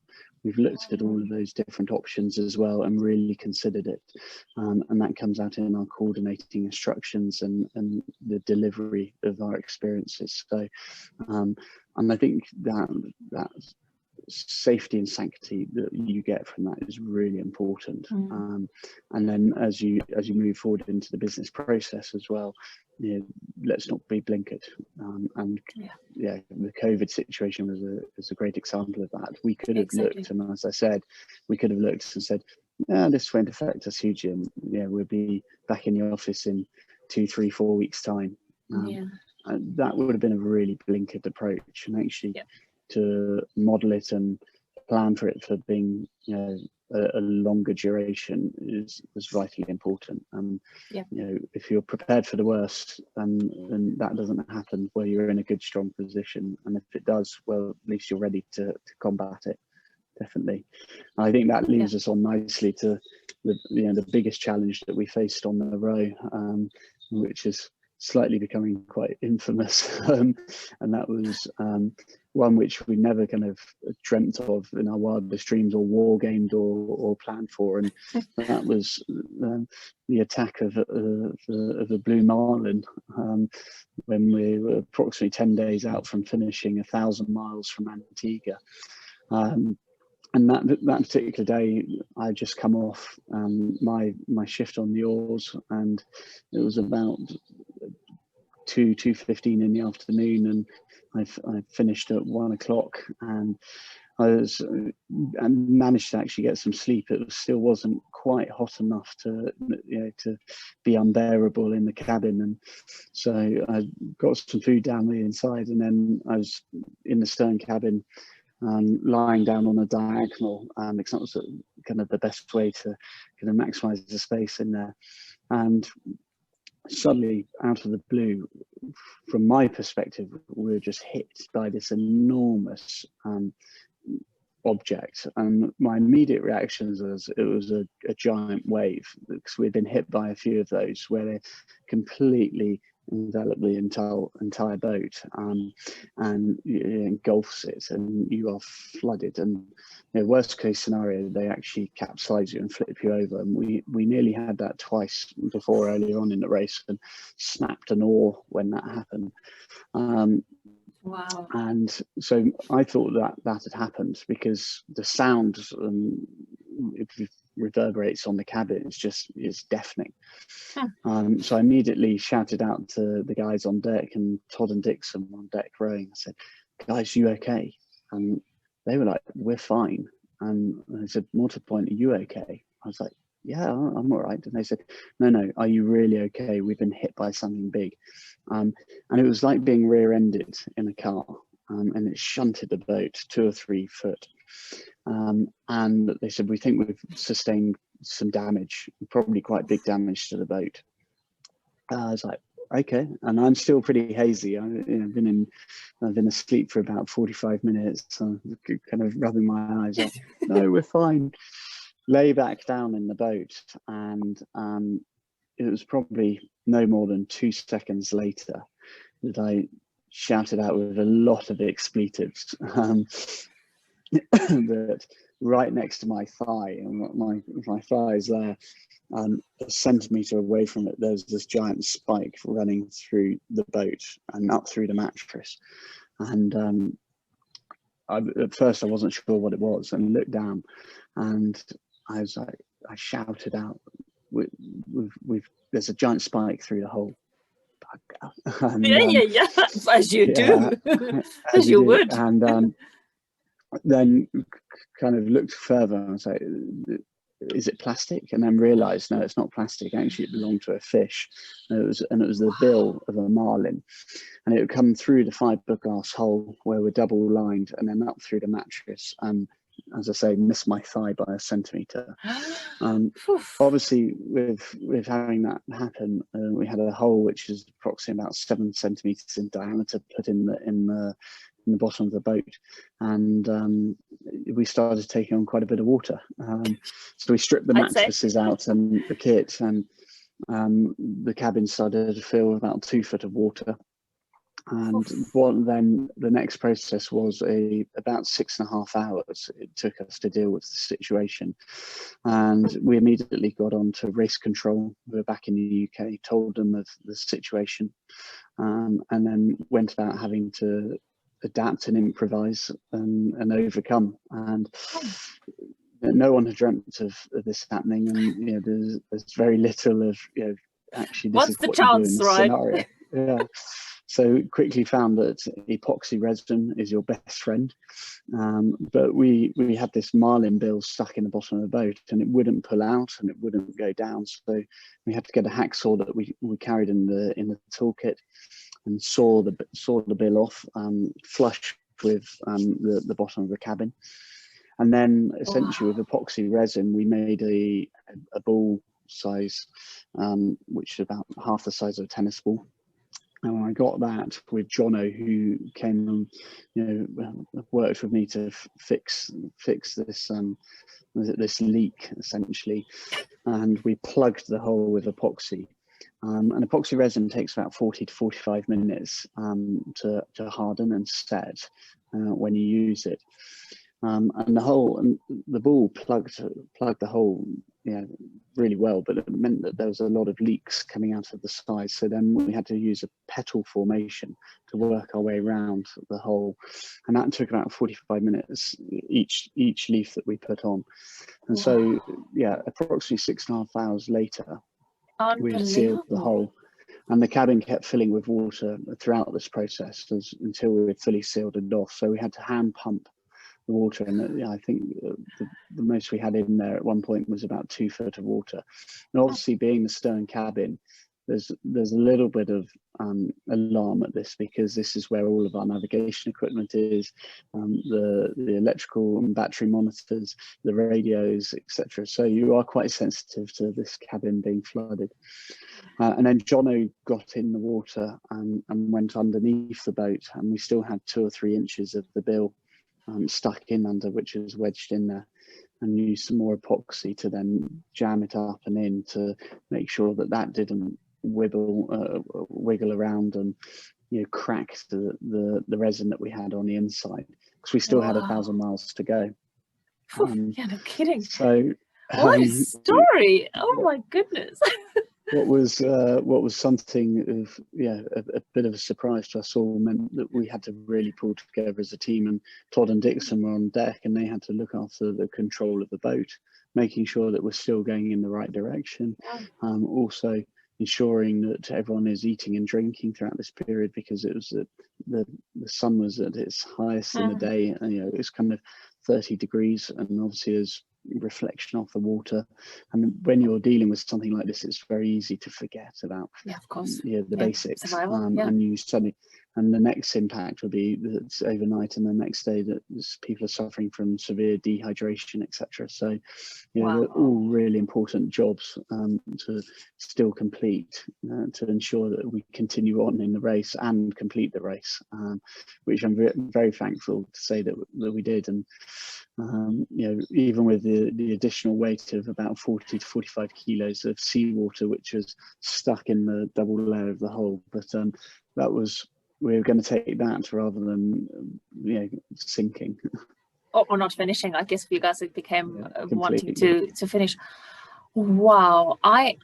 we've looked at all of those different options as well and really considered it, and that comes out in our coordinating instructions and the delivery of our experiences. So and I think that safety and sanctity that you get from that is really important. And then as you move forward into the business process as well, let's not be blinkered. And the COVID situation was a great example of that. We could have looked, and as I said, we could have looked and said, this won't affect us hugely, and we'll be back in the office in 2, 3, 4 weeks time. And that would have been a really blinkered approach, and actually to model it and plan for it for being a longer duration is vitally important. And if you're prepared for the worst, then that doesn't happen, where you're in a good, strong position, and if it does, well, at least you're ready to combat it. Definitely. And I think that leads us on nicely to the biggest challenge that we faced on the row, which is slightly becoming quite infamous, and that was one which we never kind of dreamt of in our wildest dreams, or war gamed, or planned for, and that was the attack of the Blue Marlin, when we were approximately 10 days out from finishing 1,000 miles from Antigua. And that particular day, I just come off my shift on the oars, and it was about 2:15 in the afternoon, and I finished at 1 o'clock, and I managed to actually get some sleep. It still wasn't quite hot enough to be unbearable in the cabin, and so I got some food down the inside, and then I was in the stern cabin, lying down on a diagonal, because that was kind of the best way to kind of maximize the space in there. And suddenly, out of the blue, from my perspective, we were just hit by this enormous object, and my immediate reactions was it was a giant wave, because we'd been hit by a few of those where they completely envelop the entire boat, and engulfs it, and you are flooded. And worst case scenario, they actually capsize you and flip you over, and we nearly had that twice before, earlier on in the race, and snapped an oar when that happened. Wow. And so I thought that had happened, because the sound it reverberates on the cabin, is deafening. So I immediately shouted out to the guys on deck, and Todd and Dixon on deck rowing. I said, "Guys, you okay?" And they were like, "We're fine." And I said, "More to the point, are you okay?" I was like, "Yeah, I'm all right." And they said, No, are you really okay? We've been hit by something big." And it was like being rear-ended in a car, and it shunted the boat 2 or 3 foot. And they said, "We think we've sustained some damage, probably quite big damage to the boat." I was like, "Okay." And I'm still pretty hazy. I've been asleep for about 45 minutes, so kind of rubbing my eyes up. "No, we're fine." Lay back down in the boat, and it was probably no more than 2 seconds later that I shouted out with a lot of expletives, that right next to my thigh, and my thigh is there, a centimetre away from it, there's this giant spike running through the boat and up through the mattress. And at first I wasn't sure what it was, and looked down, and I was like, I shouted out, "There's a giant spike through the hole." And, as you do, as you would. And then kind of looked further, and I was like, "Is it plastic?" And then realised, no, it's not plastic. Actually, it belonged to a fish, and it was the bill of a marlin, and it would come through the fiberglass hole where we're double lined, and then up through the mattress. And as I say, missed my thigh by a centimetre. Obviously, with having that happen, we had a hole which is approximately about 7 centimetres in diameter put in the bottom of the boat, and we started taking on quite a bit of water. So we stripped the mattresses out and the kit, and the cabin started to fill with about 2 foot of water. And then the next process was about 6.5 hours it took us to deal with the situation. And we immediately got on to race control. We were back in the UK, told them of the situation, and then went about having to adapt and improvise and overcome. And no one had dreamt of this happening, and there's very little of actually this is what you do in this scenario. Yeah. So quickly found that epoxy resin is your best friend, but we had this marlin bill stuck in the bottom of the boat, and it wouldn't pull out and it wouldn't go down. So we had to get a hacksaw that we carried in the toolkit and saw the bill off, flush with the bottom of the cabin, and then essentially with epoxy resin we made a ball size, which is about half the size of a tennis ball. And when I got that with Jono, who came and worked with me to fix this this leak essentially, and we plugged the hole with epoxy. And epoxy resin takes about 40 to 45 minutes to harden and set when you use it. And the ball plugged the hole really well, but it meant that there was a lot of leaks coming out of the sides. So then we had to use a petal formation to work our way around the hole, and that took about 45 minutes each leaf that we put on. And so approximately 6.5 hours later we had sealed the hole, and the cabin kept filling with water throughout this process until we had fully sealed it off. So we had to hand pump the water, and I think the most we had in there at one point was about 2 foot of water. And obviously, being the stern cabin, there's a little bit of alarm at this, because this is where all of our navigation equipment is, the electrical and battery monitors, the radios, etc. So you are quite sensitive to this cabin being flooded. And then Jono got in the water and went underneath the boat, and we still had 2 or 3 inches of the bill stuck in under, which is wedged in there, and used some more epoxy to then jam it up and in to make sure that didn't wiggle around and crack the resin that we had on the inside, because we still had 1,000 miles to go. Yeah, no kidding. So what a story! Oh my goodness. What was something of a bit of a surprise to us all meant that we had to really pull together as a team, and Todd and Dixon were on deck, and they had to look after the control of the boat, making sure that we're still going in the right direction. Also ensuring that everyone is eating and drinking throughout this period, because it was the sun was at its highest in the day, and it's kind of 30 degrees, and obviously there's reflection off the water, and when you're dealing with something like this, it's very easy to forget about the basics, and you suddenly, and the next impact will be that it's overnight, and the next day that people are suffering from severe dehydration, etc. So they're all really important jobs to still complete, to ensure that we continue on in the race and complete the race, which I'm very thankful to say that we did. And even with the additional weight of about 40 to 45 kilos of seawater, which was stuck in the double layer of the hull, but we were going to take that rather than sinking. Or not finishing. I guess for you guys it became wanting to finish. Wow. I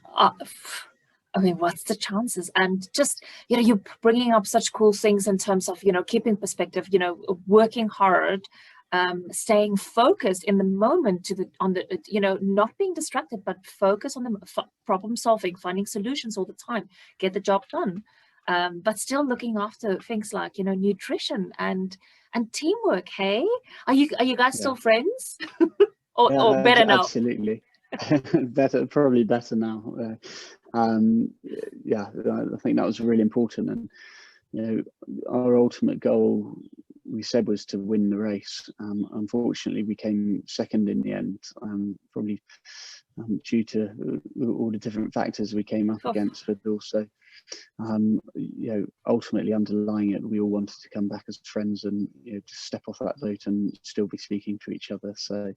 mean, what's the chances? And just you're bringing up such cool things in terms of keeping perspective, working hard, staying focused in the moment, not being distracted, but focus on the problem solving, finding solutions all the time, get the job done, but still looking after things like nutrition and teamwork. Hey, are you guys still friends? or better now? Absolutely. Probably better now. I think that was really important, and our ultimate goal, we said, was to win the race. Unfortunately, we came second in the end, probably due to all the different factors we came up against, but also ultimately underlying it, we all wanted to come back as friends and to step off that boat and still be speaking to each other. So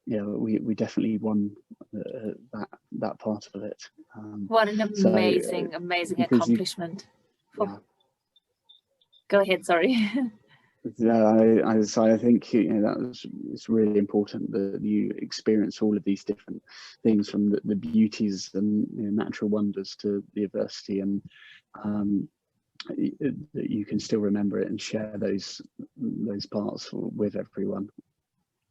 we definitely won that part of it. What an amazing accomplishment. Go ahead, sorry. Yeah, I think it's really important that you experience all of these different things, from the beauties and natural wonders to the adversity, and that you can still remember it and share those parts with everyone.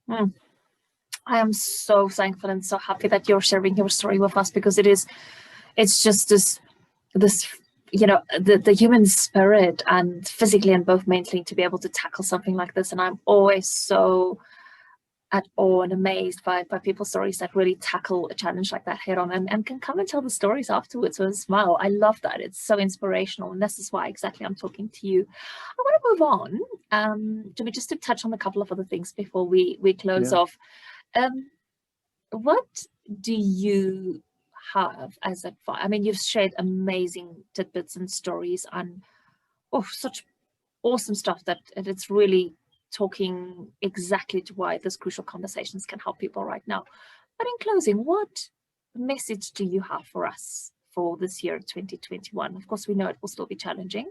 I am so thankful and so happy that you're sharing your story with us, because it's just this the human spirit, and physically and both mentally, to be able to tackle something like this. And I'm always so at awe and amazed by people's stories that really tackle a challenge like that head on, and can come and tell the stories afterwards with a smile. I love that. It's so inspirational, and this is why exactly I'm talking to you. I want to move on just to touch on a couple of other things before we close off. What do you have as advice? I mean, you've shared amazing tidbits and stories, and such awesome stuff that it's really talking exactly to why this crucial conversations can help people right now. But in closing, what message do you have for us for this year 2021? Of course, we know it will still be challenging.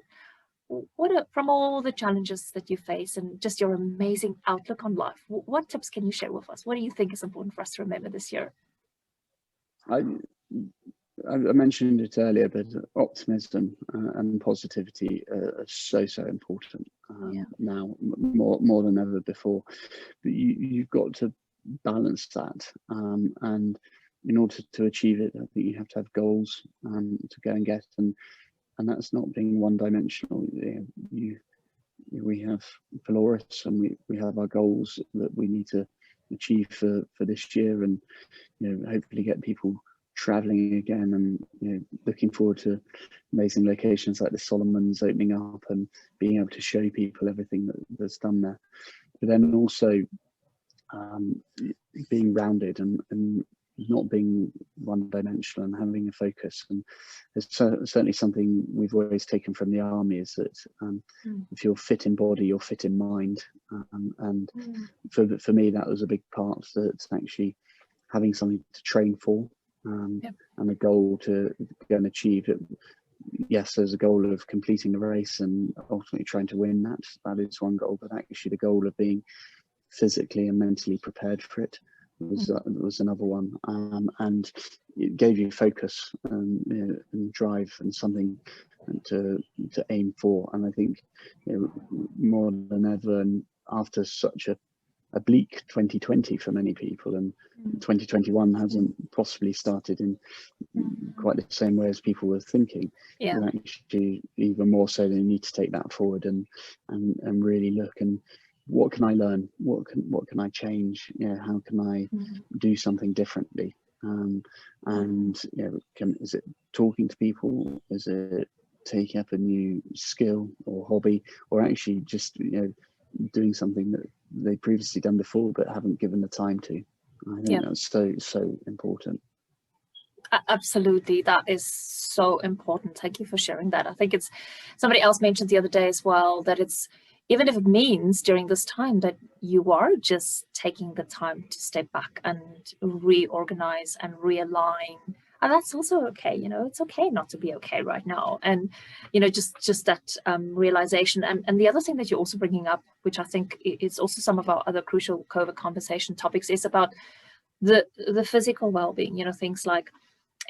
From all the challenges that you face and just your amazing outlook on life, what tips can you share with us? What do you think is important for us to remember this year? I mentioned it earlier, but optimism and positivity are so important now, more than ever before. But you've got to balance that, and in order to achieve it, I think you have to have goals to go and get, and that's not being one-dimensional. We have PELORUS, and we have our goals that we need to achieve for this year, and hopefully get people traveling again, and looking forward to amazing locations like the Solomons opening up and being able to show people everything that's done there. But then also being rounded and not being one-dimensional, and having a focus. And it's certainly something we've always taken from the army, is that if you're fit in body, you're fit in mind. And for me, that was a big part, that's actually having something to train for, and a goal to go and achieve it. Yes, there's a goal of completing the race and ultimately trying to win that. That is one goal, but actually the goal of being physically and mentally prepared for it was another one, and it gave you focus and drive and something to aim for. And I think more than ever, and after such a bleak 2020 for many people, and 2021 hasn't possibly started in quite the same way as people were thinking. And actually, even more so, they need to take that forward and really look, and what can I learn? What can I change? How can I do something differently? Is it talking to people? Is it taking up a new skill or hobby, or actually just doing something that they previously done before but haven't given the time to? I think that's so important. Absolutely, that is so important. Thank you for sharing that. I think it's, somebody else mentioned the other day as well, that it's, even if it means during this time that you are just taking the time to step back and reorganize and realign, and that's also okay. It's okay not to be okay right now, and just that realization. And the other thing that you're also bringing up, which I think is also some of our other crucial COVID conversation topics, is about the physical well-being. Things like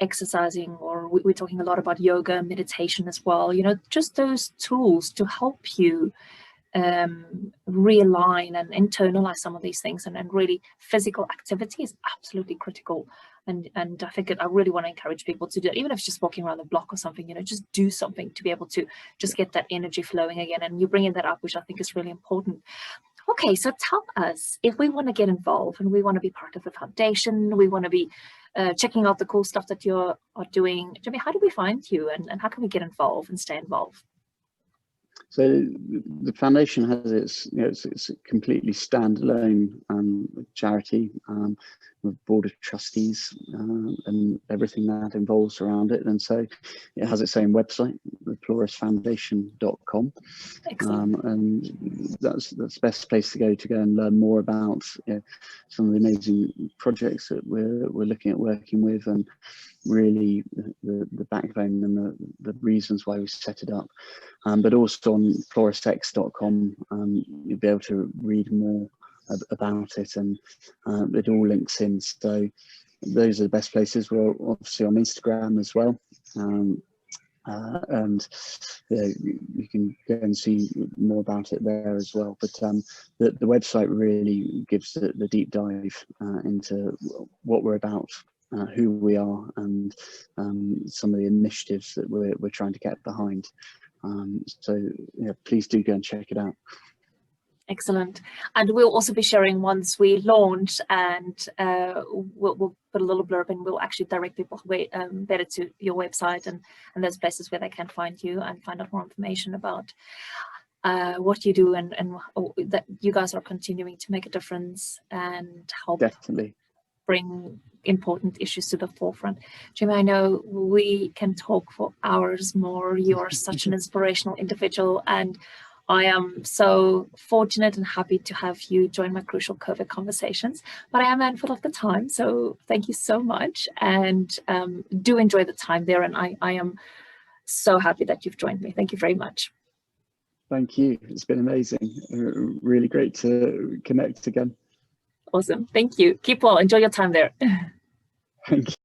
exercising, or we're talking a lot about yoga, meditation as well. Just those tools to help you realign and internalize some of these things, and really physical activity is absolutely critical. And I think I really want to encourage people to do it, even if it's just walking around the block or something. Just do something to be able to just get that energy flowing again. And you're bringing that up, which I think is really important. Okay, so tell us, if we want to get involved and we want to be part of the foundation, we want to be checking out the cool stuff that you are doing. Jimmy, how do we find you, and how can we get involved and stay involved? So the foundation has its, it's a completely standalone charity. board of trustees, and everything that involves around it. And so it has its own website, the PELORUSfoundation.com. And that's the best place to go and learn more about some of the amazing projects that we're looking at working with, and really the backbone and the reasons why we set it up. But also on PELORUSX.com, you'll be able to read more about it, and it all links in. So those are the best places. We're obviously on Instagram as well, and you can go and see more about it there as well. But the website really gives the deep dive into what we're about, who we are, and some of the initiatives that we're trying to get behind. So please do go and check it out. Excellent. And we'll also be sharing once we launch, and we'll put a little blurb, and we'll actually direct people better to your website and those places where they can find you and find out more information about what you do, and that you guys are continuing to make a difference and help Definitely bring important issues to the forefront. Jimmy, I know we can talk for hours more. You are such an inspirational individual, and I am so fortunate and happy to have you join my Crucial COVID conversations, but I am mindful of the time, so thank you so much, and do enjoy the time there, and I am so happy that you've joined me. Thank you very much. Thank you. It's been amazing. Really great to connect again. Awesome. Thank you. Keep well. Enjoy your time there. Thank you.